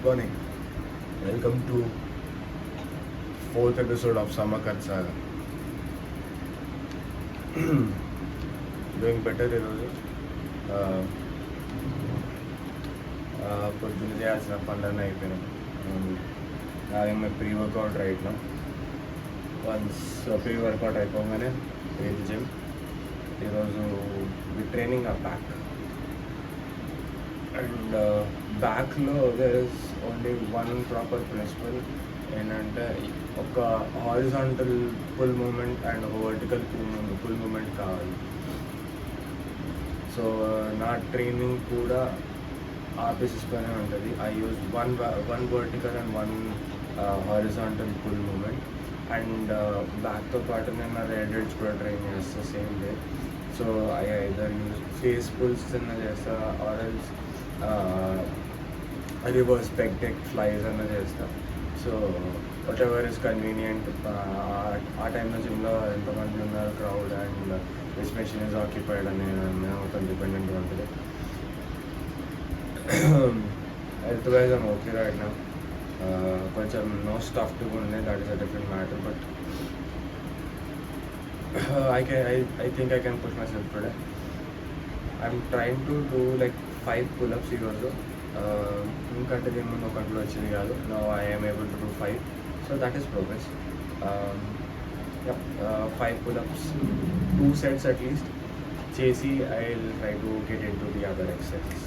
morning. Welcome to 4th episode of Samakar Saga. Doing better ఈరోజు. పొద్దున్న చేయాల్సిన పనులన్నీ అయిపోయినాయి. having my pre-workout right now. Once pre-workout అయిపోగానే in gym. ఈరోజు we training our back. And బ్యాక్లో there is only one proper principle ఏంటంటే ఒక హారిజాంటల్ పుల్ మూమెంట్ అండ్ ఒక వర్టికల్ పుల్ మూమెంట్ కావాలి. సో నా ట్రైనింగ్ కూడా ఆ బేసిస్ పైన ఉంటుంది. I use one vertical and one horizontal pull movement. And బ్యాక్తో పాటు నేను నా రేడియట్స్ కూడా ట్రైన్ చేస్తాను same day. So I either use face pulls అన్న చేస్తా or else reverse pec deck flies అన్న చేస్తా. So whatever is convenient. ఆ టైంలో జిమ్లో ఎంతమంది ఉన్నారు crowd and which machine is occupied అనే మొత్తం డిపెండెంట్ ఉంటుంది. Health wise I'm okay right now. కొంచెం నో స్టఫ్ టు ఉండే, that is a different matter. But I think I can push myself today. I'm trying to do like 5 pull-ups ఈరోజు. ఇంకంటే దీని ముందు ఒకటి కూడా వచ్చింది కాదు. Now I am able to do 5. So that is progress. 5 pull-ups, 2 sets at least చేసి I'll try to get into the other exercises.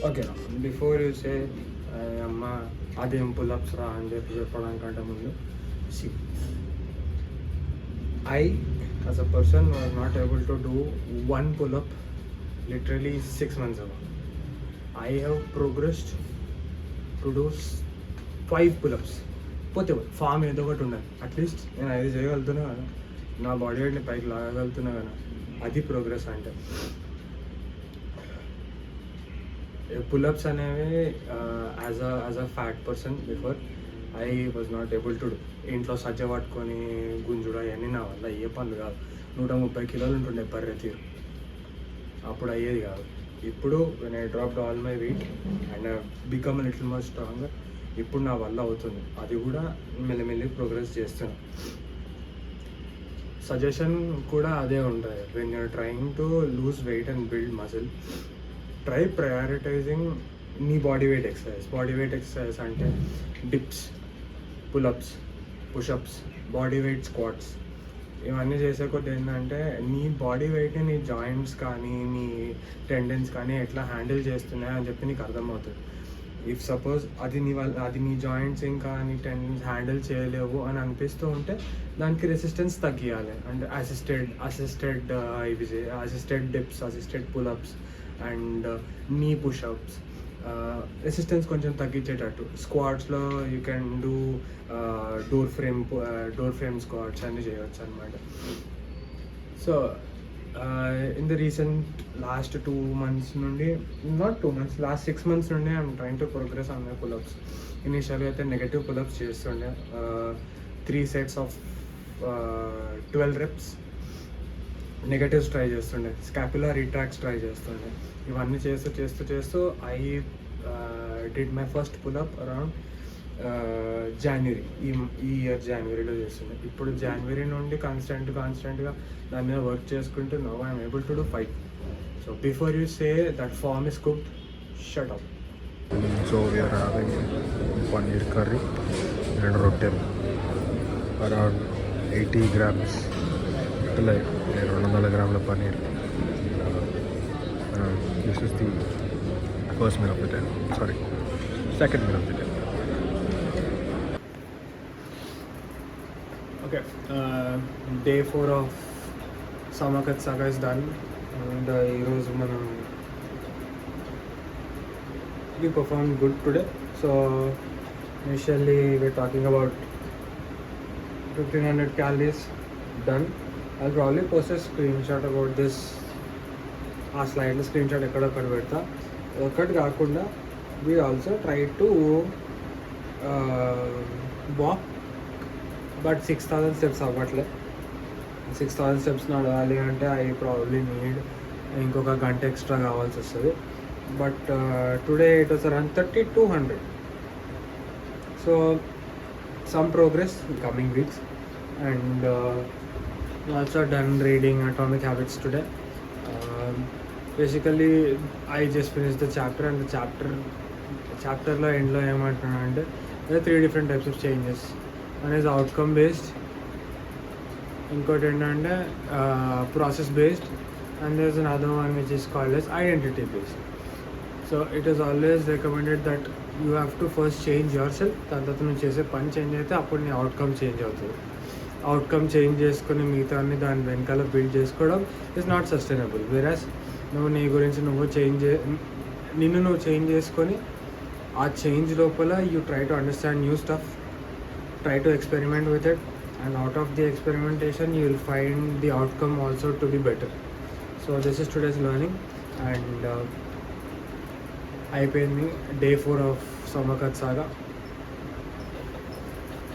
Okay, before you సే అమ్మ అదేం పుల్అప్స్ రా అని చెప్పడానికంటే ముందు C I as a person was not able to do one pull-up literally 6 months ago. I have progressed to do 5 pull-ups. పోతే form ఏదో ఒకటి ఉండాలి. At least నేను 5 చేయగలుగుతున్నా కదా, నా బాడీ వెయిట్ని పైకి లాగలుగుతున్నా కదా, అది ప్రోగ్రెస్ అంటే. పుల్అప్స్ అనేవి as a fat person before I was not able to do. ఇంట్లో సజ్జ పట్టుకొని గుంజుడు అవన్నీ నా వల్ల ఏ పనులు కాదు. 130 కిలోలు ఉంటుండే పర్రె తీరు, అప్పుడు అయ్యేది కాదు. ఇప్పుడు when I dropped all my weight and become little more stronger, ఇప్పుడు నా వల్ల అవుతుంది. అది కూడా మెల్లిమెల్లి ప్రోగ్రెస్ చేస్తున్నాను. సజెషన్ కూడా అదే ఉంటుంది. When you're trying to lose weight and build muscle, try prioritising నీ body weight exercise. Body weight exercise అంటే dips, pullups, pushups, body weight squats, ఇవన్నీ చేసే కొద్ది ఏంటంటే నీ బాడీ వెయిట్ని నీ జాయింట్స్ కానీ నీ టెండెన్స్ కానీ ఎట్లా హ్యాండిల్ చేస్తున్నాయి అని చెప్పి నీకు అర్థమవుతుంది. ఇఫ్ సపోజ్ అది నీ జాయింట్స్ ఇంకా నీ టెండెన్స్ హ్యాండిల్ చేయలేవు అని అనిపిస్తూ ఉంటే దానికి రెసిస్టెన్స్ తగ్గియాలి. అంటే assisted dips, assisted pullups and knee pushups, resistance కొంచెం తగ్గించేటట్టు. స్క్వాట్స్లో you can do door frame squats అన్నీ చేయవచ్చు అనమాట. So in the recent last 2 months నుండి, నాట్ 2 months, లాస్ట్ 6 months నుండి I'm trying to progress on my pullups. ఇనిషియల్గా అయితే నెగటివ్ పుల్అప్స్ చేస్తుండే, 3 sets of 12 reps negatives try చేస్తుండే, స్కాపులా రిట్రాక్ట్స్ ట్రై చేస్తుండే. ఇవన్నీ చేస్తూ I did my first pullup around January ఈ ఇయర్ జనవరిలో చేస్తుండే. ఇప్పుడు జనవరి నుండి కాన్స్టెంట్గా దాని మీద వర్క్ చేసుకుంటూ now I'm able to do 5. So before you say that form is cooked, shut up. So we're having paneer curry and రొట్టెలు అరౌండ్ 80 grams, అంటే 200 గ్రాముల paneer. This is the first meal of the day, sorry second meal of the day. Okay, day 4 of Samakat Saga is done, and heroes we performed good today. So initially we're talking about 1500 calories done. I'll probably post a screenshot about this. ఆ స్లైడ్లో screenshot ఎక్కడొక్కడ పెడతా. ఒకటి కాకుండా we also try to walk, but 6000 steps అవ్వట్లే. 6000 steps నడవాలి అంటే I probably need ఇంకొక గంట ఎక్స్ట్రా కావాల్సి వస్తుంది. But today it was around 3200. So some progress in coming weeks. And also done reading atomic habits today. Basically I just finish the chapter, and చాప్టర్లో ఎండ్లో ఏమంటున్నాను అంటే 3 different types of changes. One is outcome based, ఇంకోటి ఏంటంటే process based, and there is another one which is called as identity based. So it is always recommended that you have to first change yourself. దాని తర్వాత నువ్వు చేసే పని change అయితే అప్పుడు నీ అవుట్కమ్ చేంజ్ అవుతుంది. అవుట్కమ్ చేంజ్ చేసుకుని మిగతా దాని వెనకాల బిల్డ్ చేసుకోవడం ఇస్ నాట్ సస్టైనబుల్. వేరస్ నువ్వు నీ గురించి నువ్వు నిన్ను నువ్వు చేంజ్ చేసుకొని ఆ చేంజ్ లోపల you try to understand new stuff, try to experiment with it, and out of the experimentation you will find the outcome also to be better. So this is today's learning, and అయిపోయింది day 4 of Samakat Saga.